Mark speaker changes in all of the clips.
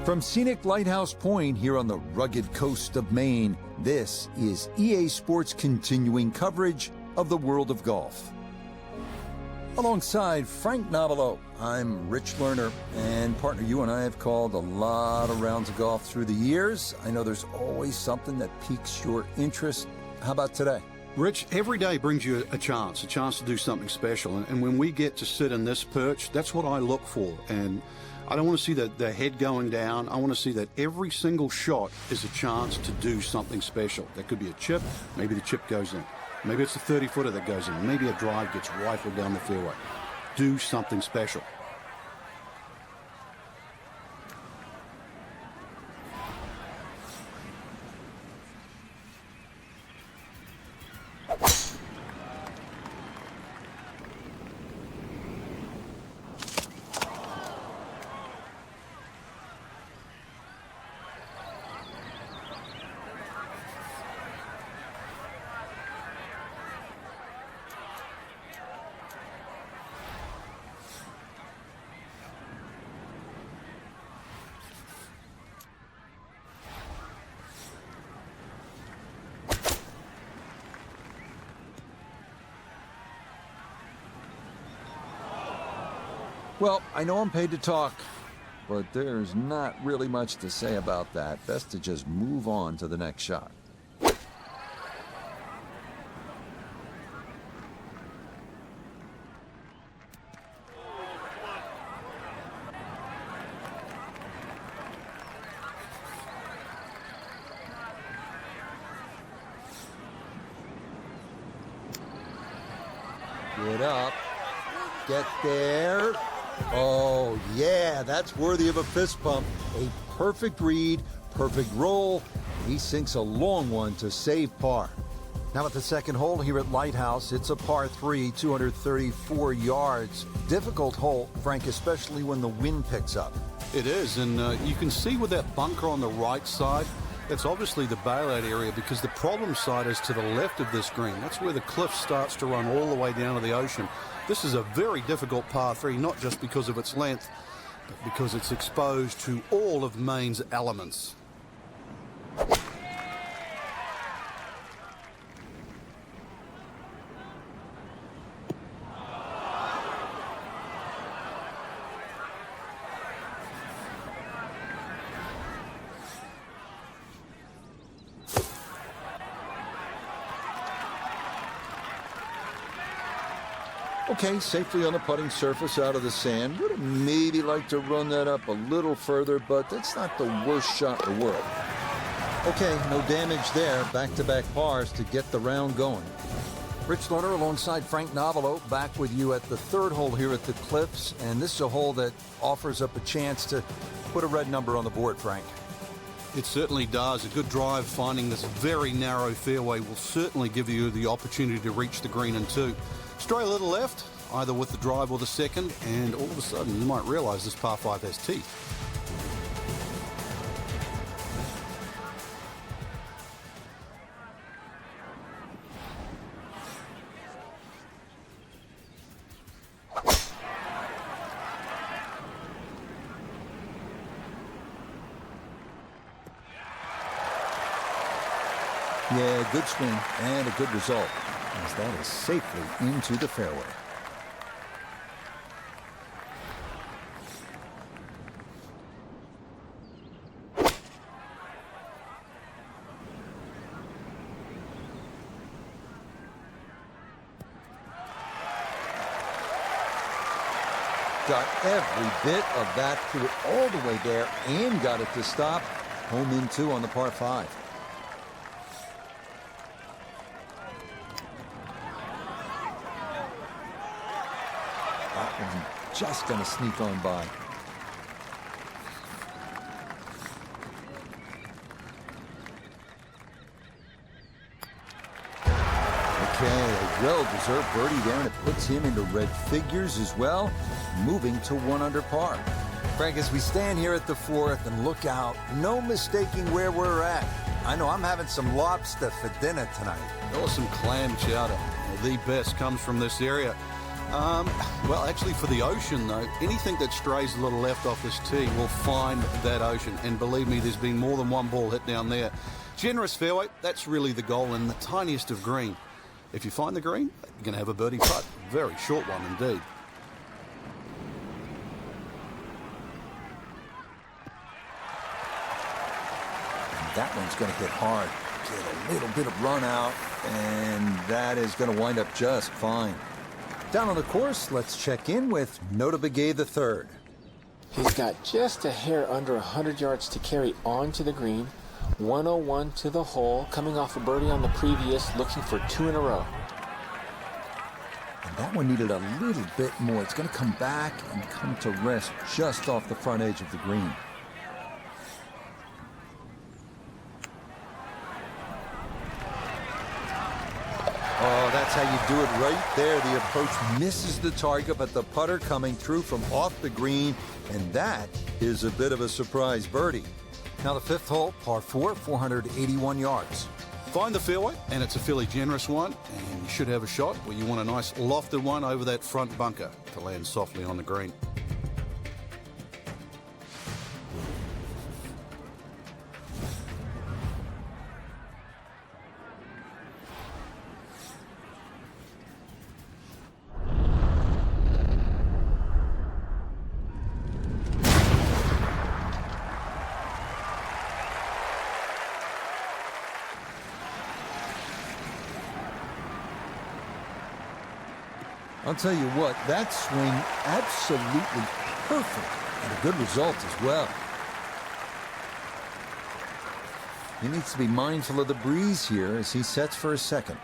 Speaker 1: From scenic Lighthouse Point here on the rugged coast of Maine, this is EA Sports' continuing coverage of the world of golf. Alongside Frank Novelo, I'm Rich Lerner, and partner, you and I have called a lot of rounds of golf through the years. I know there's always something that piques your interest. How about today?
Speaker 2: Rich, every day brings you a chance to do something special. And when we get to sit in this perch, that's what I look for. And I don't want to see the head going down. I want to see that every single shot is a chance to do something special. That could be a chip. Maybe the chip goes in. Maybe it's a 30-footer that goes in. Maybe a drive gets rifled down the fairway. Do something special.
Speaker 1: Well, I know I'm paid to talk, but there's not really much to say about that. Best to just move on to the next shot. Get up. Get there. Oh, yeah, that's worthy of a fist pump. A perfect read, perfect roll. He sinks a long one to save par. Now at the second hole here at Lighthouse, it's a par 3, 234 yards. Difficult hole, Frank, especially when the wind picks up.
Speaker 2: It is, and you can see with that bunker on the right side, that's obviously the bailout area because the problem side is to the left of this green. That's where the cliff starts to run all the way down to the ocean. This is a very difficult par 3, not just because of its length, but because it's exposed to all of Maine's elements.
Speaker 1: Okay, safely on the putting surface out of the sand. Would have maybe liked to run that up a little further, but that's not the worst shot in the world. Okay, no damage there. Back-to-back pars to get the round going. Rich Lerner alongside Frank Novelo, back with you at the third hole here at the Cliffs. And this is a hole that offers up a chance to put a red number on the board, Frank.
Speaker 2: It certainly does. A good drive finding this very narrow fairway will certainly give you the opportunity to reach the green in two. Stray a little left, either with the drive or the second, and all of a sudden you might realise this par 5 has teeth.
Speaker 1: Yeah, good swing and a good result, as that is safely into the fairway. Got every bit of that, threw it all the way there and got it to stop. Home in two on the par 5. Just going to sneak on by. Okay, a well-deserved birdie there, and it puts him into red figures as well, moving to 1 under par. Frank, as we stand here at the 4th and look out, no mistaking where we're at. I know I'm having some lobster for dinner tonight.
Speaker 2: Or some clam chowder. The best comes from this area. Well, actually, for the ocean, though, anything that strays a little left off this tee will find that ocean. And believe me, there's been more than one ball hit down there. Generous fairway, that's really the goal, and the tiniest of green. If you find the green, you're going to have a birdie putt. Very short one indeed.
Speaker 1: And that one's going to hit hard. Get a little bit of run out, and that is going to wind up just fine. Down on the course, let's check in with Nota Begay III.
Speaker 3: He's got just a hair under 100 yards to carry on to the green. 101 to the hole, coming off a birdie on the previous, looking for 2 in a row.
Speaker 1: And that one needed a little bit more. It's going to come back and come to rest just off the front edge of the green. Oh, that's how you do it right there. The approach misses the target, but the putter coming through from off the green, and that is a bit of a surprise birdie. Now the 5th hole, par 4, 481 yards.
Speaker 2: Find the fairway, and it's a fairly generous one, and you should have a shot where you want a nice lofted one over that front bunker to land softly on the green.
Speaker 1: I'll tell you what, that swing absolutely perfect and a good result as well. He needs to be mindful of the breeze here as he sets for a second.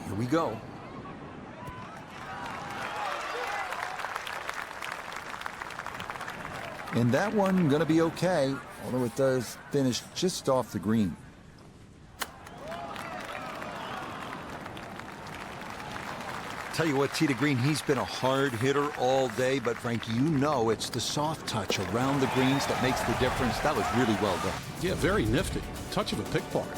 Speaker 1: Here we go. And that one going to be okay, although it does finish just off the green. Tell you what, tee to green, he's been a hard hitter all day, but Frank, you know it's the soft touch around the greens that makes the difference. That was really well done.
Speaker 2: Yeah, very nifty. Touch of a pickpocket.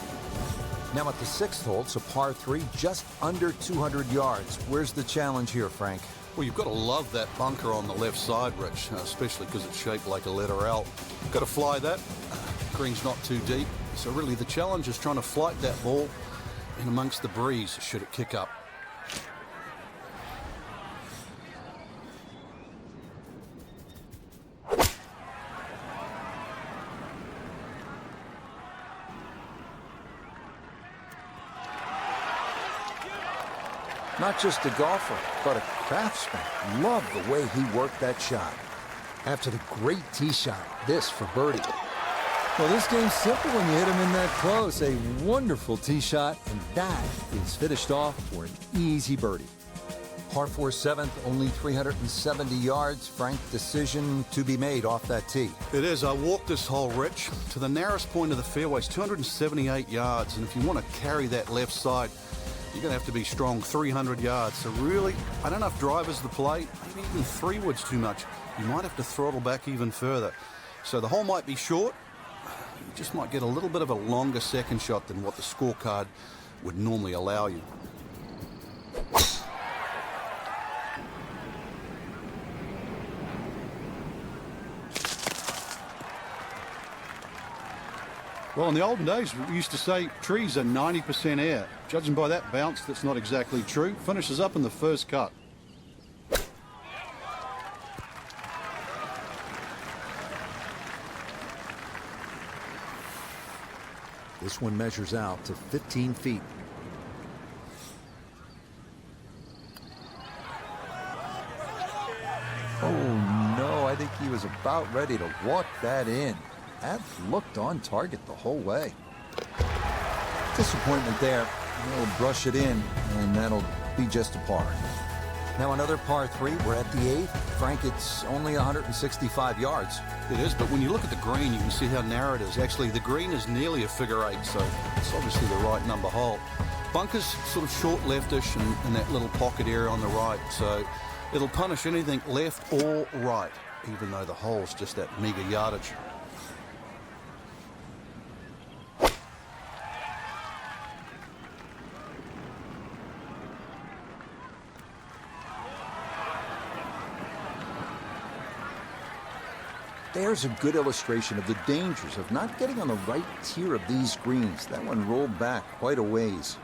Speaker 1: Now at the 6th hole, it's a par 3, just under 200 yards. Where's the challenge here, Frank?
Speaker 2: Well, you've got to love that bunker on the left side, Rich, especially because it's shaped like a letter L. Got to fly that. Green's not too deep, so really the challenge is trying to flight that ball in amongst the breeze should it kick up.
Speaker 1: Not just a golfer, but a craftsman. Love the way he worked that shot. After the great tee shot, this for birdie. Well, this game's simple when you hit him in that close. A wonderful tee shot, and that is finished off for an easy birdie. Par 4 7th, only 370 yards. Frank, decision to be made off that tee.
Speaker 2: It is. I walked this hole, Rich, to the narrowest point of the fairway. It's 278 yards, and if you want to carry that left side, you're going to have to be strong 300 yards. So really, I don't know if driver's the play. Maybe even 3-wood's too much. You might have to throttle back even further. So the hole might be short. You just might get a little bit of a longer second shot than what the scorecard would normally allow you. Well, in the olden days, we used to say trees are 90% air. Judging by that bounce, that's not exactly true. Finishes up in the first cut.
Speaker 1: This one measures out to 15 feet. Oh, no, I think he was about ready to walk that in. That looked on target the whole way. Disappointment there. He'll brush it in, and that'll be just a par. Now another par 3. We're at the 8th. Frank, it's only 165 yards.
Speaker 2: It is, but when you look at the green, you can see how narrow it is. Actually, the green is nearly a figure 8, so it's obviously the right number hole. Bunker's sort of short leftish and that little pocket area on the right, so it'll punish anything left or right, even though the hole's just that meager yardage.
Speaker 1: There's a good illustration of the dangers of not getting on the right tier of these greens. That one rolled back quite a ways.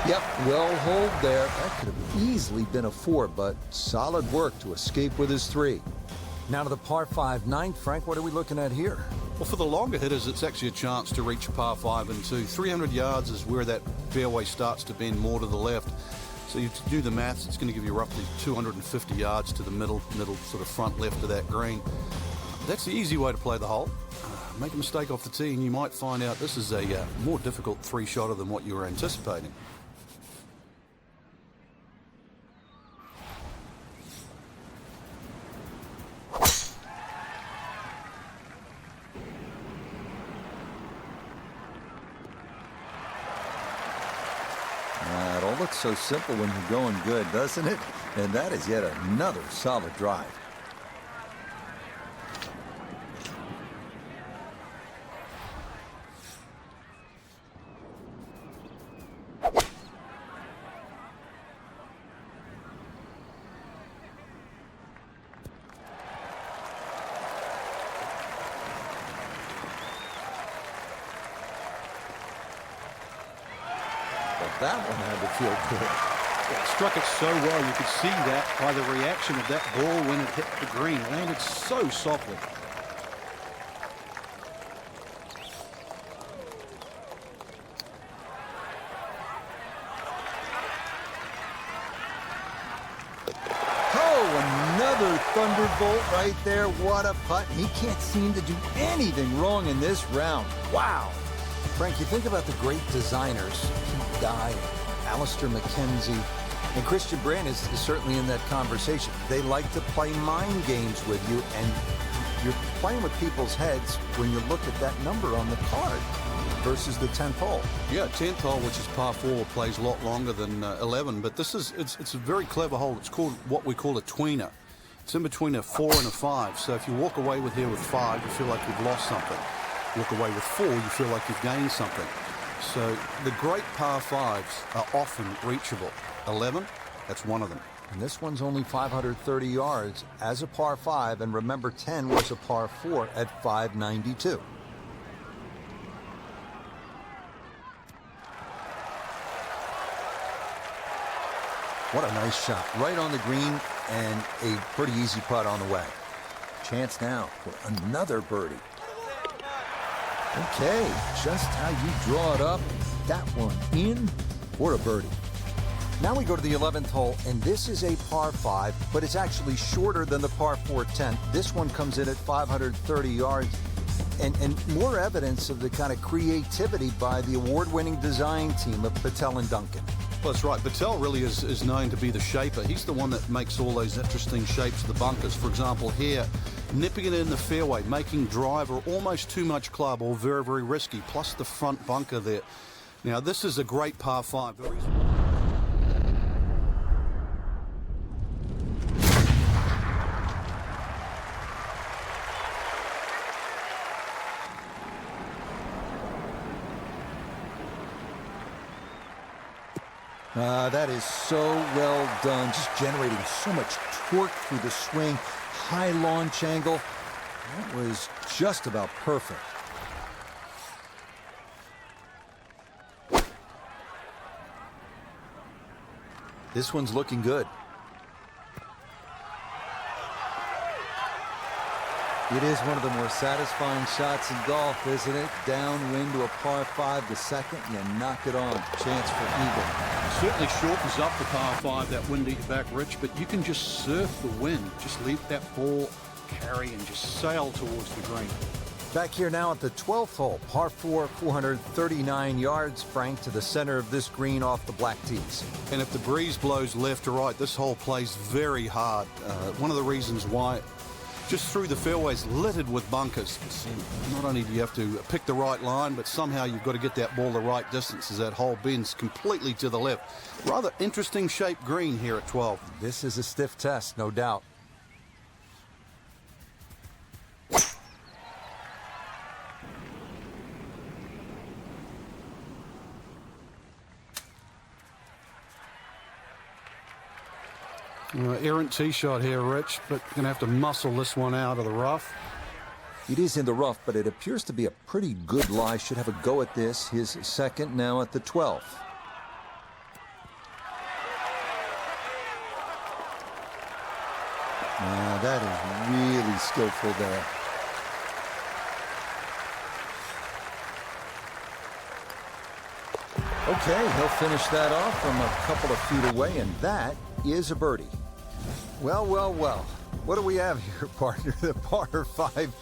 Speaker 1: Yep, well hold there. That could have easily been a 4, but solid work to escape with his 3. Now to the par 5 9th. Frank, what are we looking at here?
Speaker 2: Well, for the longer hitters, it's actually a chance to reach par 5 and 2. 300 yards is where that fairway starts to bend more to the left. So you do the maths, it's going to give you roughly 250 yards to the middle sort of front left of that green. That's the easy way to play the hole. Make a mistake off the tee and you might find out this is a more difficult 3-shotter than what you were anticipating.
Speaker 1: It all looks so simple when you're going good, doesn't it? And that is yet another solid drive. That one had to feel good.
Speaker 2: It struck it so well, you could see that by the reaction of that ball when it hit the green. It landed so softly.
Speaker 1: Oh, another thunderbolt right there. What a putt. He can't seem to do anything wrong in this round. Wow. Frank, you think about the great designers, Pete Dye, Alistair McKenzie, and Christian Brand is certainly in that conversation. They like to play mind games with you, and you're playing with people's heads when you look at that number on the card versus the 10th hole.
Speaker 2: Yeah, 10th hole, which is par 4, plays a lot longer than 11, but this is it's a very clever hole. It's called what we call a tweener. It's in between a 4 and a 5, so if you walk away with here with 5, you feel like you've lost something. Walk away with 4, you feel like you've gained something. So the great par 5s are often reachable. 11, that's one of them.
Speaker 1: And this one's only 530 yards as a par 5, and remember 10 was a par 4 at 592. What a nice shot. Right on the green and a pretty easy putt on the way. Chance now for another birdie. Okay, just how you draw it up. That one in for a birdie. Now we go to the 11th hole, and this is a par 5, but it's actually shorter than the par 4 10th. This one comes in at 530 yards, and more evidence of the kind of creativity by the award-winning design team of Patel and Duncan.
Speaker 2: Well, that's right. Patel really is known to be the shaper. He's the one that makes all those interesting shapes of the bunkers. For example, here, nipping it in the fairway, making driver almost too much club or very, very risky, plus the front bunker there. Now, this is a great par 5.
Speaker 1: That is so well done, just generating so much torque through the swing, high launch angle. That was just about perfect. This one's looking good. It is one of the more satisfying shots in golf, isn't it? Downwind to a par 5, the second, you knock it on. Chance for eagle.
Speaker 2: Certainly shortens up the par 5, that wind at your back, Rich, but you can just surf the wind. Just let that ball carry and just sail towards the green.
Speaker 1: Back here now at the 12th hole, par 4, 439 yards, Frank, to the center of this green off the black tees.
Speaker 2: And if the breeze blows left to right, this hole plays very hard. One of the reasons why, just through the fairways littered with bunkers. Not only do you have to pick the right line, but somehow you've got to get that ball the right distance as that hole bends completely to the left. Rather interesting shaped green here at 12.
Speaker 1: This is a stiff test, no doubt.
Speaker 2: Errant tee shot here, Rich, but you're going to have to muscle this one out of the rough.
Speaker 1: It is in the rough, but it appears to be a pretty good lie. Should have a go at this. His second now at the 12th. That is really skillful there. Okay, he'll finish that off from a couple of feet away, and that is a birdie. Well, well, well. What do we have here, partner? The par 5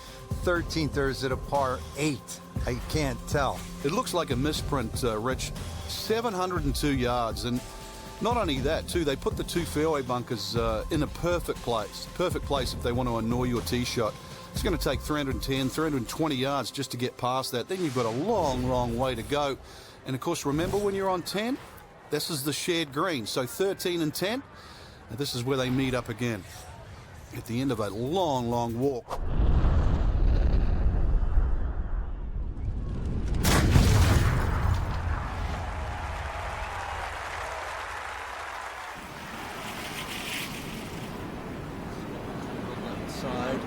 Speaker 1: 13th, or is it a par 8? I can't tell.
Speaker 2: It looks like a misprint, Rich. 702 yards, and not only that, too, they put the two fairway bunkers in a perfect place. Perfect place if they want to annoy your tee shot. It's going to take 310, 320 yards just to get past that. Then you've got a long, long way to go. And, of course, remember when you're on 10? This is the shared green. So 13 and 10, this is where they meet up again at the end of a long, long walk.
Speaker 1: Side.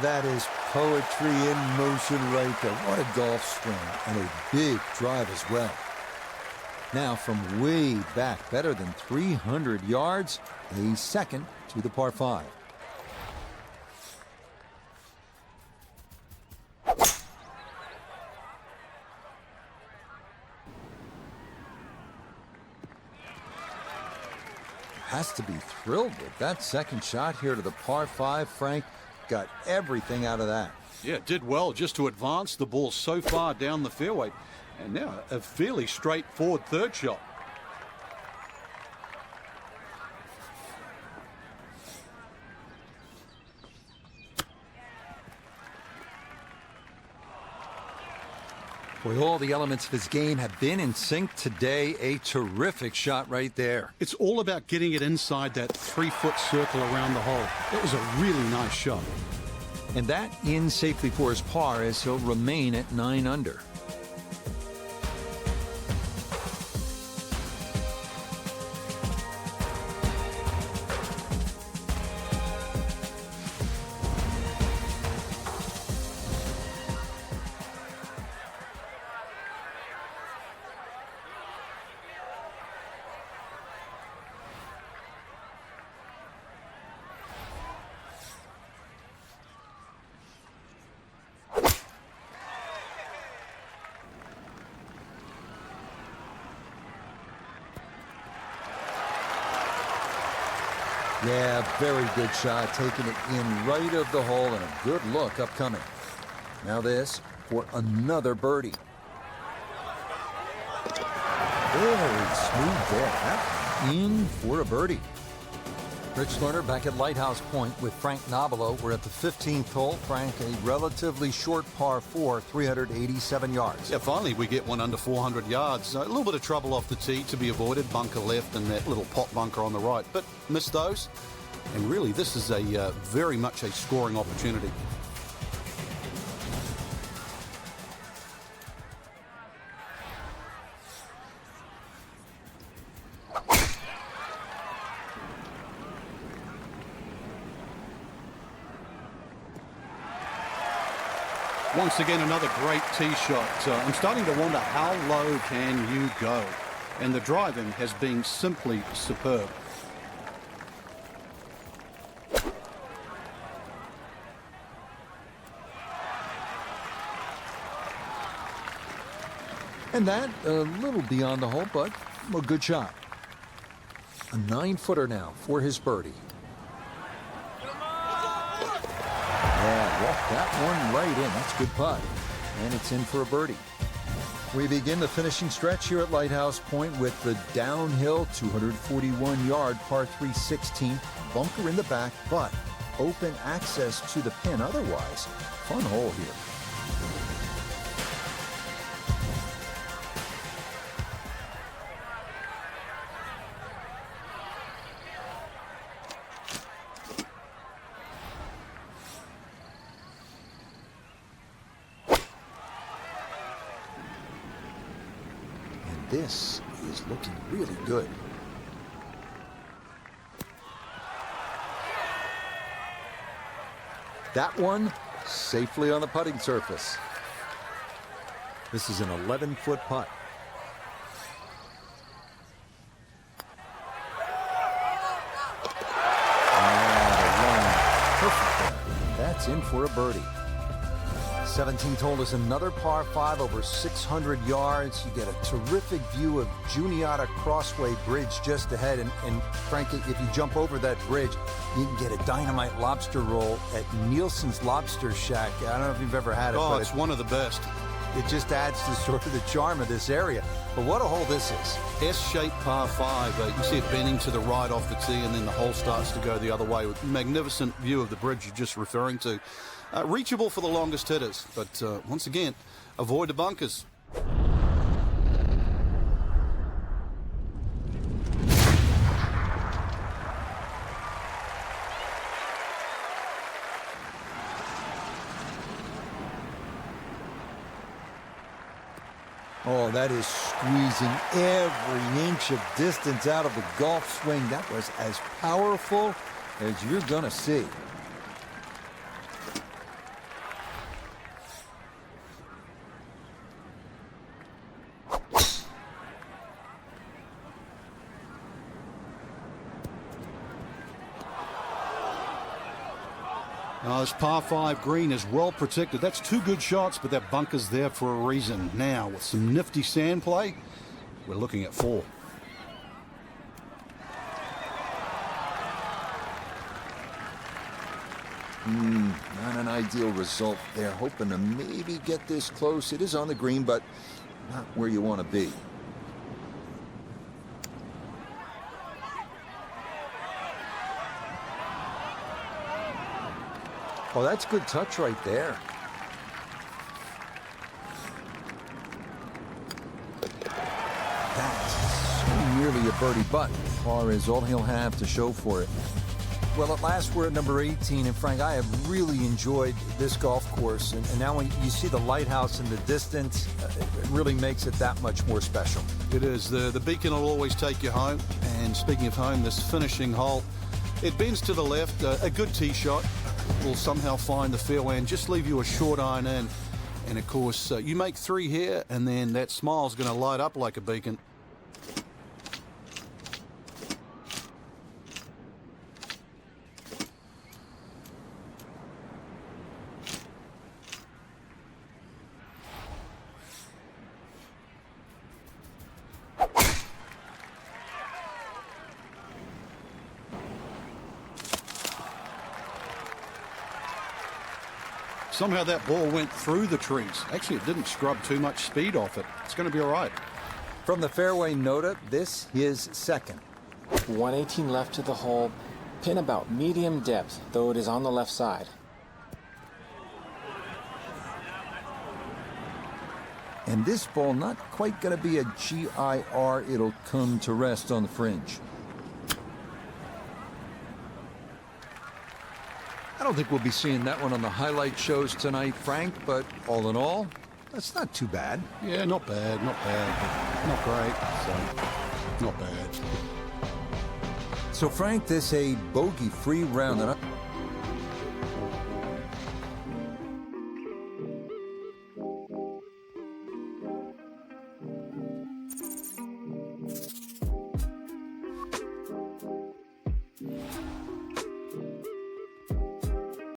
Speaker 1: That is poetry in motion right there. What a golf swing, and a big drive as well. Now from way back, better than 300 yards, a second to the par 5. Has to be thrilled with that second shot here to the par 5, Frank. Got everything out of that.
Speaker 2: Yeah, did well just to advance the ball so far down the fairway. And now a fairly straightforward third shot.
Speaker 1: Boy, all the elements of his game have been in sync today. A terrific shot right there.
Speaker 2: It's all about getting it inside that 3-foot circle around the hole. It was a really nice shot.
Speaker 1: And that in safely for his par as he'll remain at 9 under. Yeah, very good shot, taking it in right of the hole, and a good look upcoming. Now this for another birdie. Very smooth there. That in for a birdie. Rich Lerner back at Lighthouse Point with Frank Nobilo. We're at the 15th hole. Frank, a relatively short par 4, 387 yards.
Speaker 2: Yeah, finally we get one under 400 yards. A little bit of trouble off the tee to be avoided. Bunker left and that little pot bunker on the right. But missed those. And really, this is a very much a scoring opportunity. Once again, another great tee shot. I'm starting to wonder, how low can you go? And the driving has been simply superb.
Speaker 1: And that a little beyond the hole, but a good shot. A 9-footer now for his birdie. Yeah, walked that one right in. That's a good putt. And it's in for a birdie. We begin the finishing stretch here at Lighthouse Point with the downhill 241-yard par 3 16, bunker in the back, but open access to the pin otherwise. Fun hole here. This is looking really good. That one safely on the putting surface. This is an 11-foot putt. And the line perfect there. That's in for a birdie. 17th hole is another par 5 over 600 yards. You get a terrific view of Juniata Crossway Bridge just ahead. And frankly, if you jump over that bridge, you can get a dynamite lobster roll at Nielsen's Lobster Shack. I don't know if you've ever had it.
Speaker 2: Oh,
Speaker 1: but
Speaker 2: it's one of the best.
Speaker 1: It just adds to sort of the charm of this area. But what a hole this is.
Speaker 2: S-shaped par 5. You see it bending to the right off the tee, and then the hole starts to go the other way. With magnificent view of the bridge you're just referring to. Reachable for the longest hitters, but once again, avoid the bunkers.
Speaker 1: Oh, that is squeezing every inch of distance out of the golf swing. That was as powerful as you're going to see.
Speaker 2: This par 5 green is well protected. That's 2 good shots, but that bunker's there for a reason. Now, with some nifty sand play, we're looking at 4.
Speaker 1: Not an ideal result there. Hoping to maybe get this close. It is on the green, but not where you want to be. Oh, that's good touch right there. That's so nearly a birdie, but par is all he'll have to show for it. Well, at last we're at number 18, and Frank, I have really enjoyed this golf course, and now when you see the lighthouse in the distance, it really makes it that much more special.
Speaker 2: It is. The beacon will always take you home, and speaking of home, this finishing hole, it bends to the left, a good tee shot will somehow find the fairway and just leave you a short iron in. And of course, you make 3 here, and then that smile's going to light up like a beacon. Somehow that ball went through the trees. Actually, it didn't scrub too much speed off it. It's going to be all right.
Speaker 1: From the fairway Nota, this is second.
Speaker 3: 118 left to the hole. Pin about medium depth, though it is on the left side.
Speaker 1: And this ball not quite going to be a GIR. It'll come to rest on the fringe. I don't think we'll be seeing that one on the highlight shows tonight, Frank, but all in all, that's not too bad.
Speaker 2: Yeah, not bad, not bad. Not great, so not bad.
Speaker 1: So, Frank, this a bogey-free round, and